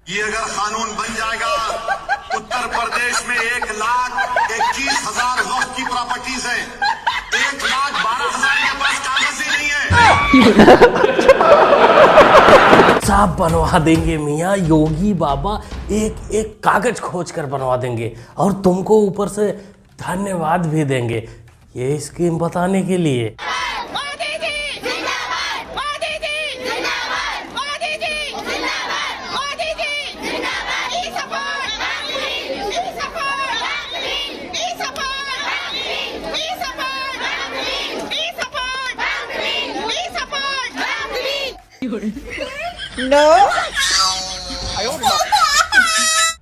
ये अगर कानून बन जाएगा, उत्तर प्रदेश में 1,21,000 वक्फ की प्रॉपर्टीज है, 1,12,000 के पास कागज ही नहीं है। साफ बनवा देंगे मियाँ, योगी बाबा एक एक कागज खोज कर बनवा देंगे और तुमको ऊपर से धन्यवाद भी देंगे ये स्कीम बताने के लिए।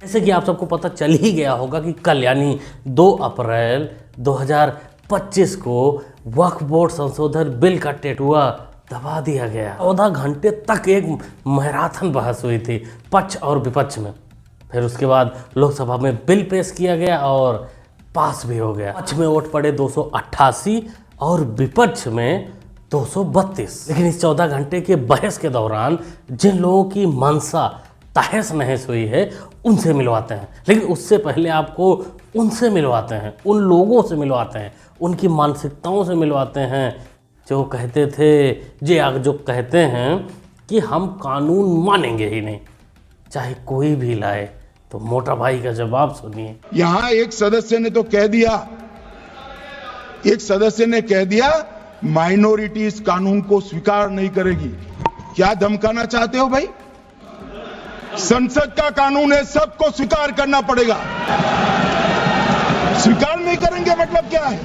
जैसे कि आप सबको पता चल ही गया होगा कि कल यानी 2 अप्रैल 2025 को वक्फ बोर्ड संशोधन बिल का टेटुआ दबा दिया गया। 14 घंटे तक एक मैराथन बहस हुई थी पक्ष और विपक्ष में। फिर उसके बाद लोकसभा में बिल पेश किया गया और पास भी हो गया। पक्ष में वोट पड़े 288 और विपक्ष में 232। लेकिन इस 14 घंटे के बहस के दौरान जिन लोगों की मनसा तहस नहस हुई है उनसे मिलवाते हैं। लेकिन उससे पहले आपको उनसे मिलवाते हैं, उन लोगों से मिलवाते हैं, उनकी मानसिकताओं से मिलवाते हैं जो कहते थे जो कहते हैं कि हम कानून मानेंगे ही नहीं चाहे कोई भी लाए। तो मोटा भाई का जवाब सुनिए। यहां एक सदस्य ने कह दिया माइनॉरिटी इस कानून को स्वीकार नहीं करेगी। क्या धमकाना चाहते हो भाई? संसद का कानून है, सबको स्वीकार करना पड़ेगा। स्वीकार नहीं करेंगे मतलब क्या है?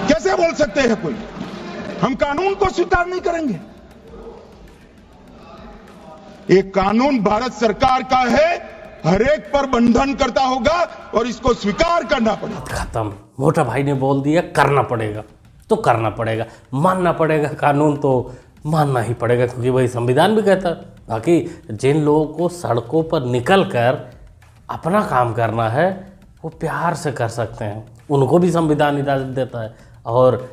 कैसे बोल सकते हैं कोई हम कानून को स्वीकार नहीं करेंगे? एक कानून भारत सरकार का है, हरेक पर बंधन करता होगा और इसको स्वीकार करना पड़ेगा। खत्म। मोटा भाई ने बोल दिया करना पड़ेगा तो करना पड़ेगा, मानना पड़ेगा कानून तो मानना ही पड़ेगा, क्योंकि वही संविधान भी कहता है। बाकी जिन लोगों को सड़कों पर निकलकर अपना काम करना है वो प्यार से कर सकते हैं, उनको भी संविधान इजाज़त देता है और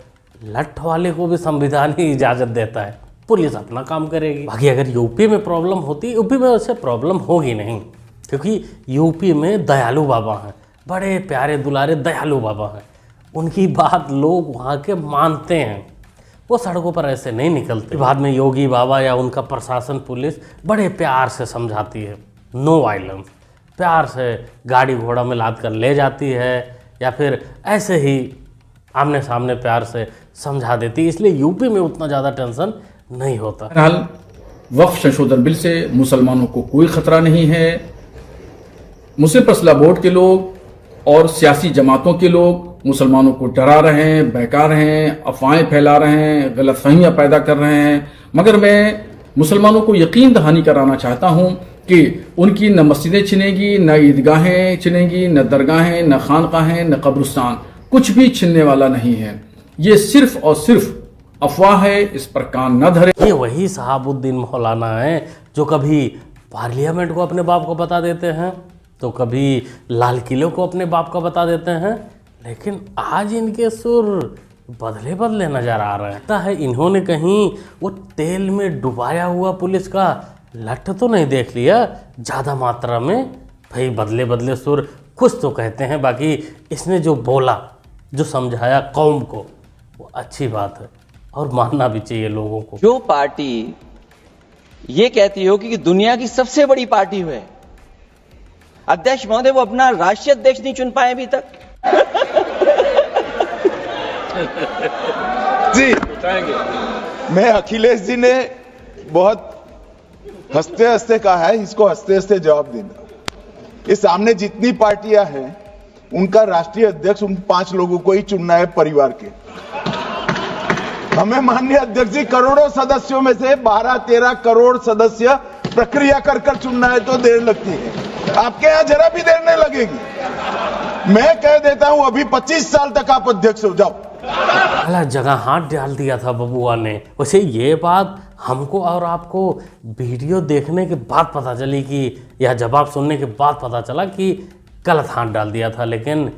लठ वाले को भी संविधान ही इजाज़त देता है। पुलिस अपना काम करेगी। बाकी अगर यूपी में प्रॉब्लम होती, यूपी में वैसे प्रॉब्लम होगी नहीं, क्योंकि यूपी में दयालु बाबा हैं, बड़े प्यारे दुलारे दयालु बाबा हैं। उनकी बात लोग वहाँ के मानते हैं, वो सड़कों पर ऐसे नहीं निकलते। बाद में योगी बाबा या उनका प्रशासन पुलिस बड़े प्यार से समझाती है, नो वायलेंस, प्यार से गाड़ी घोड़ा में लाद कर ले जाती है या फिर ऐसे ही आमने सामने प्यार से समझा देती है। इसलिए यूपी में उतना ज़्यादा टेंशन नहीं होता। बहरहाल वक्फ संशोधन बिल से मुसलमानों को कोई खतरा नहीं है। मुस्लिम फैसला बोर्ड के लोग और सियासी जमातों के लोग मुसलमानों को डरा रहे हैं, बहका रहे हैं, अफवाहें फैला रहे हैं, गलतफहमियां पैदा कर रहे हैं। मगर मैं मुसलमानों को यकीन दहानी कराना चाहता हूं कि उनकी न मस्जिदें छिनेगी, न ईदगाहें छिनेगी, न दरगाहें, न खानकाहें, न कब्रिस्तान, कुछ भी छिनने वाला नहीं है। ये सिर्फ और सिर्फ अफवाह है, इस पर कान न धरे। ये वही सहाबुद्दीन मौलाना है जो कभी पार्लियामेंट को अपने बाप को बता देते हैं तो कभी लाल किले को अपने बाप का बता देते हैं, लेकिन आज इनके सुर बदले बदले नजर आ रहे हैं। लगता है इन्होंने कहीं वो तेल में डुबाया हुआ पुलिस का लठ तो नहीं देख लिया ज़्यादा मात्रा में। भाई बदले बदले सुर कुछ तो कहते हैं, बाकी इसने जो बोला, जो समझाया कौम को, वो अच्छी बात है और मानना भी चाहिए लोगों को। जो पार्टी ये कहती हो कि दुनिया की सबसे बड़ी पार्टी है, अध्यक्ष महोदय वो अपना राष्ट्रीय अध्यक्ष नहीं चुन पाए अभी तक। जी मैं अखिलेश जी ने बहुत हंसते हंसते कहा है, इसको हंसते हंसते जवाब देना। इस सामने जितनी पार्टियां हैं उनका राष्ट्रीय अध्यक्ष उन 5 लोगों को ही चुनना है परिवार के। हमें माननीय अध्यक्ष जी करोड़ों सदस्यों में से 12-13 करोड़ सदस्य प्रक्रिया कर कर चुनना है तो देर लगती है। आपके यहां जरा भी देर नहीं लगेगी। मैं कह देता हूं अभी 25 साल तक आप अध्यक्ष हो जाओ। अलग जगह हाथ डाल दिया था बबुआ ने। वैसे ये बात हमको और आपको वीडियो देखने के बाद पता चली कि या जवाब सुनने के बाद पता चला कि गलत हाथ डाल दिया था, लेकिन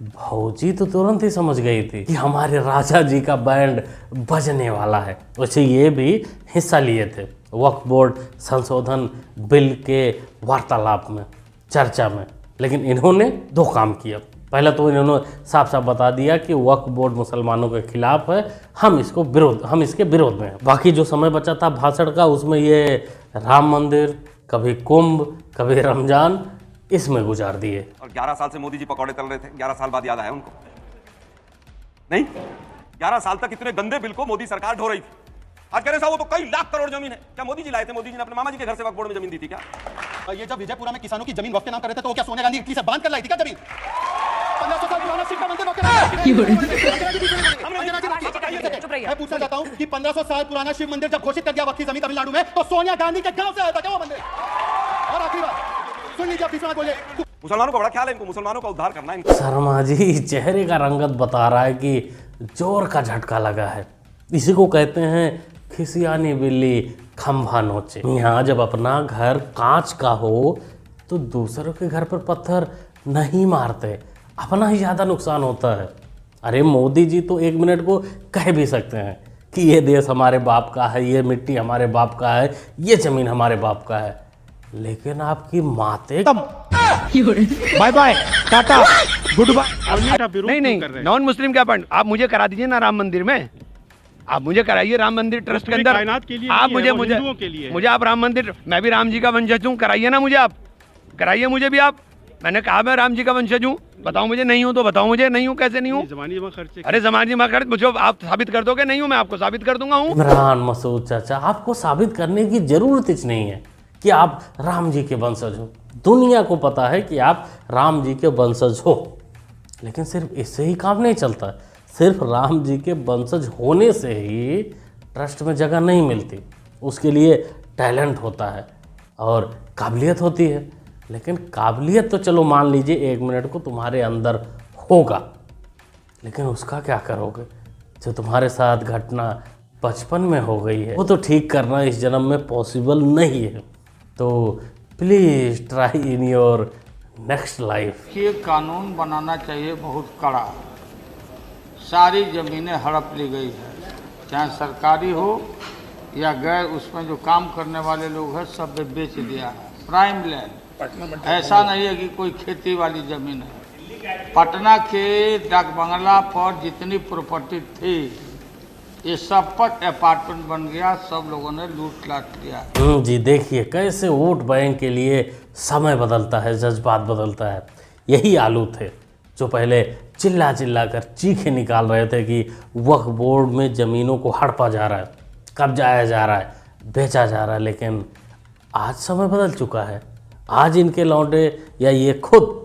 भौजी तो तुरंत ही समझ गई थी कि हमारे राजा जी का बैंड बजने वाला है। वैसे ये भी हिस्सा लिए थे वक्फ बोर्ड संशोधन बिल के वार्तालाप में, चर्चा में। लेकिन इन्होंने दो काम किया। पहला तो इन्होंने साफ साफ बता दिया कि वक्फ बोर्ड मुसलमानों के खिलाफ है, हम इसके विरोध में हैं। बाकी जो समय बचा था भाषण का, उसमें ये राम मंदिर, कभी कुंभ, कभी रमजान, इसमें गुजार दिए। और 11 साल से मोदी जी पकौड़े तल रहे थे, 11 साल बाद याद आया उनको? नहीं, 11 साल तक इतने गंदे बिल को मोदी सरकार ढो रही थी। आज कह रहे साहब वो तो कई लाख करोड़ जमीन है। क्या मोदी जी लाए थे? मोदी जी ने अपने मामा जी के घर से वक्फ बोर्ड में जमीन दी थी क्या? ये जब विजयपुरा में किसानों की जमीन वक्त के नाम कर रहे थे तो क्या सोनिया गांधी इटली से बांध कर लाई थी क्या जमीन? 1500 साल पुराना शिव का मंदिर वक्त के नाम मैं पूछना चाहता हूं कि 1500 साल पुराना शिव मंदिर जब घोषित कर दिया वक्त की जमीन तमिलनाडु में, तो सोनिया गांधी के गांव से आया था क्या वो मंदिर? और आखिरी बात सुन लीजिए, आप बोले मुसलमानों को बड़ा ख्याल है इनको, मुसलमानों का उद्धार करना है इनको। शर्मा जी चेहरे का रंगत बता रहा है कि जोर का झटका लगा है। इसी को कहते हैं खिसियानी बिल्ली खंभा नोचे। यहाँ जब अपना घर कांच का हो तो दूसरों के घर पर पत्थर नहीं मारते, अपना ही ज़्यादा नुकसान होता है। अरे मोदी जी तो 1 मिनट को कह भी सकते हैं कि ये देश हमारे बाप का है, ये मिट्टी हमारे बाप का है, ये ज़मीन हमारे बाप का है, लेकिन आपकी माते bye bye tata good bye. नहीं नॉन मुस्लिम क्या पॉइंट, आप मुझे करा दीजिए ना राम मंदिर में, आप मुझे कराइए राम मंदिर ट्रस्ट के अंदर। आप मुझे आप राम मंदिर, मैं भी राम जी का वंशज हूँ, कराइए ना मुझे, आप कराइए मुझे भी। आप मैंने कहा मैं राम जी का वंशज हूँ, बताओ मुझे, नहीं हूँ तो बताओ मुझे, नहीं हूँ कैसे नहीं हूँ? अरे जमानी जमा खर्च मुझे आप साबित कर दोगे, नहीं हूँ मैं आपको साबित कर दूंगा हूँ। इमरान मसूद चाचा, आपको साबित करने की जरूरत ही नहीं है कि आप राम जी के वंशज हो। दुनिया को पता है कि आप राम जी के वंशज हो, लेकिन सिर्फ इससे ही काम नहीं चलता। सिर्फ राम जी के वंशज होने से ही ट्रस्ट में जगह नहीं मिलती, उसके लिए टैलेंट होता है और काबिलियत होती है। लेकिन काबिलियत तो चलो मान लीजिए 1 मिनट को तुम्हारे अंदर होगा, लेकिन उसका क्या करोगे? जो तुम्हारे साथ घटना बचपन में हो गई है वो तो ठीक करना इस जन्म में पॉसिबल नहीं है। तो please try in your next life. ये कानून बनाना चाहिए बहुत कड़ा। सारी ज़मीनें हड़प ली गई है, चाहे सरकारी हो या गैर, उसमें जो काम करने वाले लोग हैं सब बेच दिया है। प्राइम लैंड, ऐसा नहीं है कि कोई खेती वाली ज़मीन है। पटना के डाक बंगला पर जितनी प्रॉपर्टी थी ये सब पर अपार्टमेंट बन गया, सब लोगों ने लूट लाट किया। जी देखिए कैसे वोट बैंक के लिए समय बदलता है, जज्बात बदलता है। यही आलू थे जो पहले चिल्ला चिल्ला कर चीखें निकाल रहे थे कि वक्फ बोर्ड में ज़मीनों को हड़पा जा रहा है, कब्जाया जा रहा है, बेचा जा रहा है। लेकिन आज समय बदल चुका है। आज इनके लौंडे या ये खुद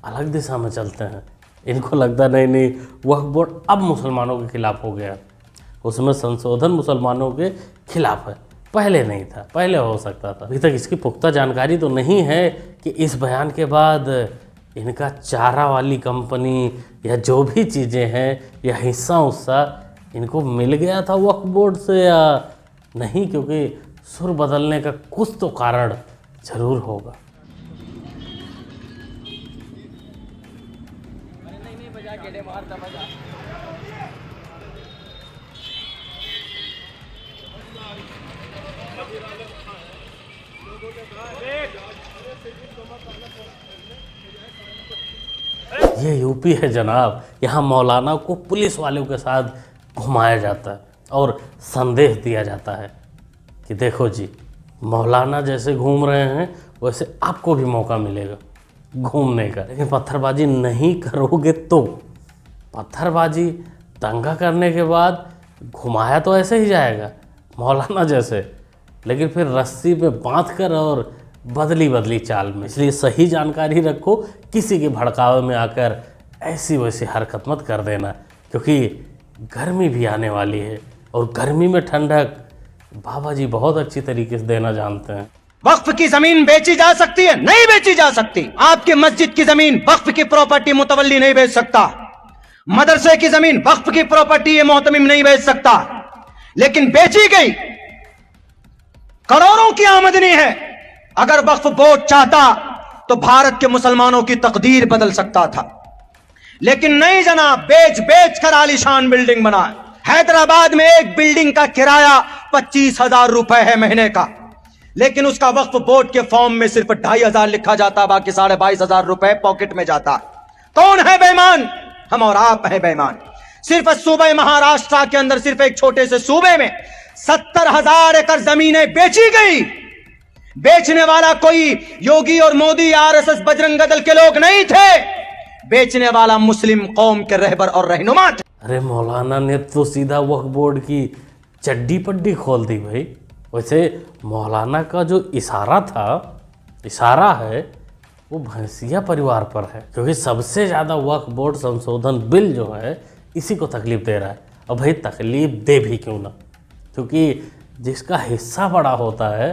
अलग दिशा में चलते हैं। इनको लगता नहीं वक्फ बोर्ड अब मुसलमानों के खिलाफ हो गया, उसमें संशोधन मुसलमानों के खिलाफ है। पहले नहीं था, पहले हो सकता था। अभी तक इसकी पुख्ता जानकारी तो नहीं है कि इस बयान के बाद इनका चारा वाली कंपनी या जो भी चीज़ें हैं या हिस्सा उस्सा इनको मिल गया था वक्फ बोर्ड से या नहीं, क्योंकि सुर बदलने का कुछ तो कारण जरूर होगा। ये यूपी है जनाब, यहाँ मौलाना को पुलिस वालों के साथ घुमाया जाता है और संदेश दिया जाता है कि देखो जी मौलाना जैसे घूम रहे हैं वैसे आपको भी मौका मिलेगा घूमने का। लेकिन पत्थरबाजी नहीं करोगे तो, पत्थरबाजी दंगा करने के बाद घुमाया तो ऐसे ही जाएगा मौलाना जैसे, लेकिन फिर रस्सी पे बांध कर और बदली चाल में। इसलिए सही जानकारी रखो, किसी के भड़कावे में आकर ऐसी वैसी हरकत मत कर देना, क्योंकि गर्मी भी आने वाली है और गर्मी में ठंडक बाबा जी बहुत अच्छी तरीके से देना जानते हैं। वक्फ की जमीन बेची जा सकती है? नहीं बेची जा सकती। आपकी मस्जिद की जमीन वक्फ की प्रॉपर्टी मुतवल्ली नहीं बेच सकता, मदरसे की जमीन वक्फ की प्रॉपर्टी ये मोहतमिम नहीं बेच सकता, लेकिन बेची गई करोड़ों की आमदनी है। अगर वक्फ बोर्ड चाहता तो भारत के मुसलमानों की तकदीर बदल सकता था, लेकिन नहीं जनाब, बेच कर आलीशान बिल्डिंग बना। हैदराबाद में एक बिल्डिंग का किराया 25,000 रुपए है महीने का, लेकिन उसका वक्फ बोर्ड के फॉर्म में सिर्फ 2,500 लिखा जाता, बाकी 22,500 रुपए पॉकेट में जाता। कौन है बेईमान? हम और आप हैं बेईमान। सिर्फ सूबे महाराष्ट्र के अंदर, सिर्फ एक छोटे से सूबे में 70,000 एकड़ जमीनें बेची गई। बेचने वाला कोई योगी और मोदी, आरएसएस, बजरंग दल के लोग नहीं थे, बेचने वाला मुस्लिम कौम के रहबर और रहनुमा थे। अरे मौलाना ने तो सीधा वक्फ बोर्ड की चड्डी पड्डी खोल दी भाई। वैसे मौलाना का जो इशारा है वो भैंसिया परिवार पर है, क्योंकि सबसे ज़्यादा वक्फ बोर्ड संशोधन बिल जो है इसी को तकलीफ दे रहा है। और भाई तकलीफ दे भी क्यों ना, क्योंकि जिसका हिस्सा बड़ा होता है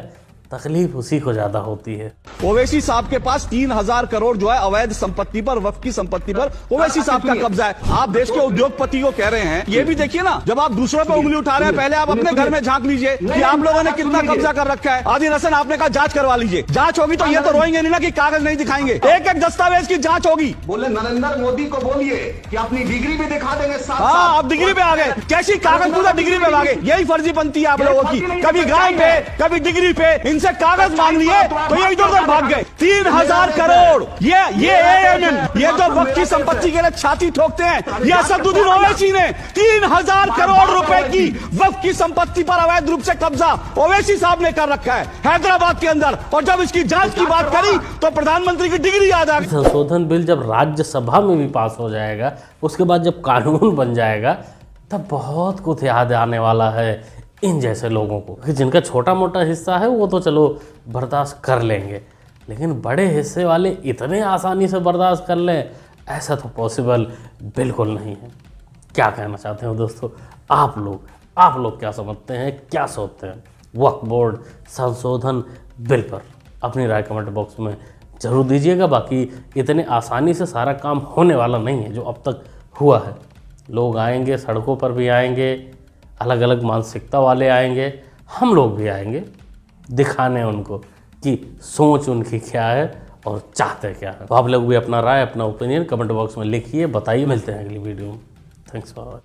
तकलीफ उसी को ज्यादा होती है। ओवैसी साहब के पास 3,000 करोड़ जो है अवैध संपत्ति पर, वक्फ की संपत्ति पर ओवैसी साहब का कब्जा है। आप देश के उद्योगपति को कह रहे हैं, ये भी देखिए ना, जब आप दूसरों पे उंगली उठा रहे हैं, पहले आप अपने घर में झांक लीजिए कि आप लोगों ने कितना कब्जा कर रखा है। आदिल हसन, आपने कहा जांच करवा लीजिए। जांच होगी तो ये तो रोएंगे नहीं ना कि कागज नहीं दिखाएंगे, एक एक दस्तावेज की जांच होगी। बोले नरेंद्र मोदी को बोलिए कि अपनी डिग्री भी दिखा देंगे। हाँ, आप डिग्री पे आ गए, कैसी कागज पूरा डिग्री पे आ गए। यही फर्जी बनती है आप लोगों की, कभी गाय पे कभी डिग्री पे। इनसे कागज मांग लिए तो ये इधर उधर भाग गए। 3,000 करोड़ ये AMM, ये तो वक्फ की संपत्ति के लिए छाती ठोकते हैं। ये असदुद्दीन ओवैसी ने 3,000 करोड़ रुपए की वक्फ की संपत्ति पर अवैध रूप से कब्जा ओवैसी साहब ने कर रखा है हैदराबाद के अंदर। और जब इसकी जांच की बात करी तो प्रधानमंत्री की डिग्री याद आ गई। संशोधन बिल जब राज्यसभा में भी पास हो जाएगा, उसके बाद जब कानून बन जाएगा, तब बहुत कुछ याद आने वाला है इन जैसे लोगों को। जिनका छोटा मोटा हिस्सा है वो तो चलो बर्दाश्त कर लेंगे, लेकिन बड़े हिस्से वाले इतने आसानी से बर्दाश्त कर लें, ऐसा तो पॉसिबल बिल्कुल नहीं है। क्या कहना चाहते हो दोस्तों आप लोग क्या समझते हैं, क्या सोचते हैं वक्फ बोर्ड संशोधन बिल पर? अपनी राय कमेंट बॉक्स में ज़रूर दीजिएगा। बाकी इतने आसानी से सारा काम होने वाला नहीं है जो अब तक हुआ है। लोग आएंगे, सड़कों पर भी आएंगे, अलग अलग मानसिकता वाले आएंगे, हम लोग भी आएंगे दिखाने उनको कि सोच उनकी क्या है और चाहते क्या है। तो आप लोग भी अपना राय, अपना ओपिनियन कमेंट बॉक्स में लिखिए, बताइए। मिलते हैं अगली वीडियो में। Thanks for watching.